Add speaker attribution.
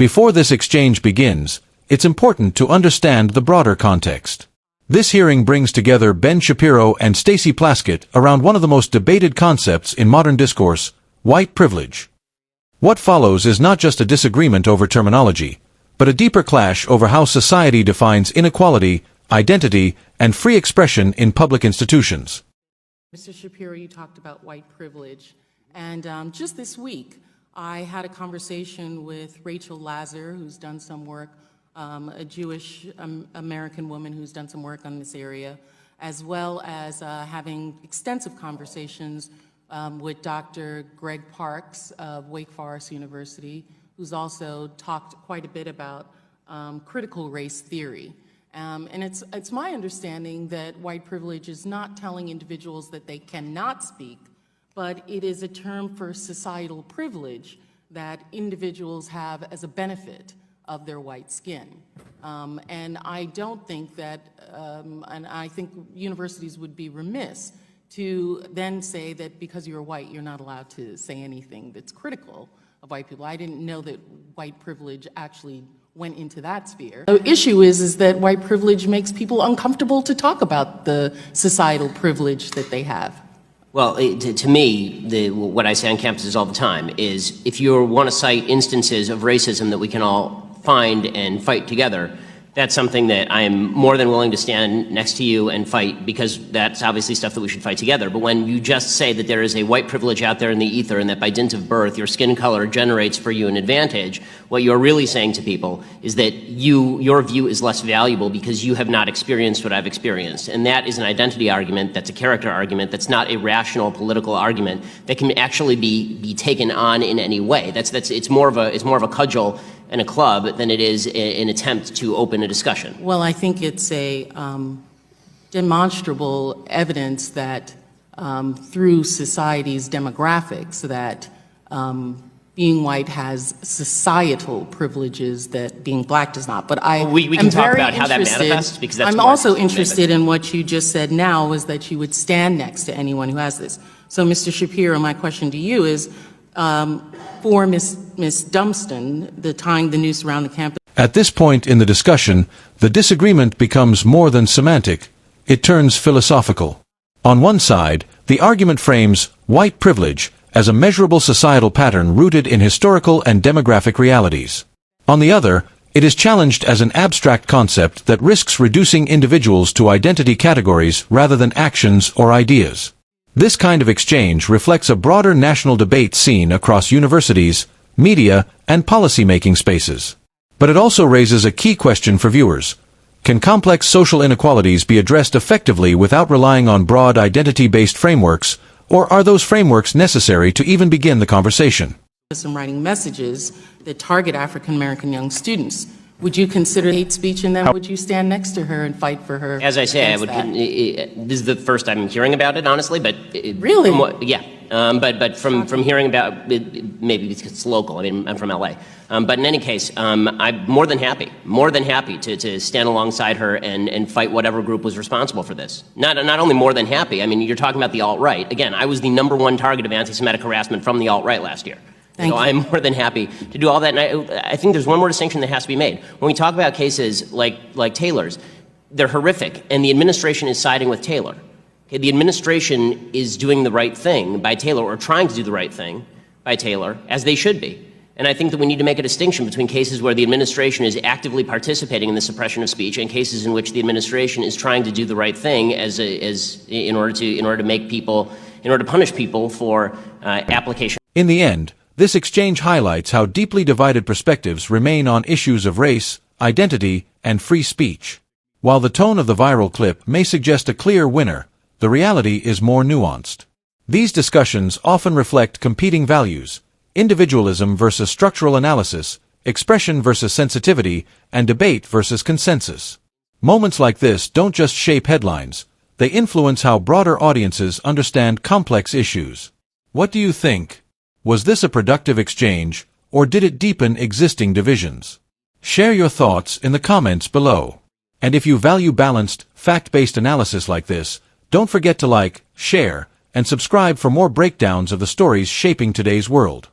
Speaker 1: Before this exchange begins, it's important to understand the broader context. This hearing brings together Ben Shapiro and Stacey Plaskett around one of the most debated concepts in modern discourse, white privilege. What follows is not just a disagreement over terminology, but a deeper clash over how society defines inequality, identity, and free expression in public institutions.
Speaker 2: Mr. Shapiro, you talked about white privilege, and just this week, I had a conversation with Rachel Lazar, who's done some work, a Jewish American woman who's done some work on this area, as well as having extensive conversations with Dr. Greg Parks of Wake Forest University, who's also talked quite a bit about critical race theory. And it's my understanding that white privilege is not telling individuals that they cannot speak, but it is a term for societal privilege that individuals have as a benefit of their white skin. And I don't think that, and I think universities would be remiss to then say that because you're white, you're not allowed to say anything that's critical of white people. I didn't know that white privilege actually went into that sphere. The issue is that white privilege makes people uncomfortable to talk about the societal privilege that they have.
Speaker 3: Well, to me, what I say on campuses all the time is if you want to cite instances of racism that we can all find and fight together, that's something that I am more than willing to stand next to you and fight, because that's obviously stuff that we should fight together. But when you just say that there is a white privilege out there in the ether and that by dint of birth your skin color generates for you an advantage, what you're really saying to people is that your view is less valuable because you have not experienced what I've experienced. And that is an identity argument, that's a character argument, that's not a rational political argument that can actually be taken on in any way. It's more of a cudgel and a club than it is an attempt to open a discussion.
Speaker 2: Well, I think it's a demonstrable evidence that through society's demographics that being white has societal privileges that being black does not. But
Speaker 3: we can talk about how that manifests, because that's
Speaker 2: I'm also interested in what you just said now, is that you would stand next to anyone who has this. So, Mr. Shapiro, my question to you is, for Ms. Dunston, tying the noose around the campus.
Speaker 1: At this point in the discussion, the disagreement becomes more than semantic. It turns philosophical. On one side, the argument frames white privilege as a measurable societal pattern rooted in historical and demographic realities. On the other, it is challenged as an abstract concept that risks reducing individuals to identity categories rather than actions or ideas. This kind of exchange reflects a broader national debate seen across universities, media, and policy-making spaces. But it also raises a key question for viewers. Can complex social inequalities be addressed effectively without relying on broad identity-based frameworks, or are those frameworks necessary to even begin the conversation?
Speaker 2: And writing messages that target African American young students. Would you consider hate speech, and then would you stand next to her and fight for her?
Speaker 3: As I say, I would. This is the first I'm hearing about it, honestly. But
Speaker 2: really,
Speaker 3: yeah. But from hearing about it, maybe because it's local. I mean, I'm from LA. But in any case, I'm more than happy to stand alongside her and fight whatever group was responsible for this. Not only more than happy. I mean, you're talking about the alt-right. Again, I was the #1 target of anti-Semitic harassment from the alt-right last year. So I'm more than happy to do all that. And I think there's one more distinction that has to be made. When we talk about cases like Taylor's, they're horrific, and the administration is siding with Taylor. Okay, the administration is doing the right thing by Taylor, or trying to do the right thing by Taylor, as they should be. And I think that we need to make a distinction between cases where the administration is actively participating in the suppression of speech and cases in which the administration is trying to do the right thing in order to punish people for application.
Speaker 1: In the end, this exchange highlights how deeply divided perspectives remain on issues of race, identity, and free speech. While the tone of the viral clip may suggest a clear winner, the reality is more nuanced. These discussions often reflect competing values: individualism versus structural analysis, expression versus sensitivity, and debate versus consensus. Moments like this don't just shape headlines, they influence how broader audiences understand complex issues. What do you think? Was this a productive exchange, or did it deepen existing divisions? Share your thoughts in the comments below. And if you value balanced, fact-based analysis like this, don't forget to like, share, and subscribe for more breakdowns of the stories shaping today's world.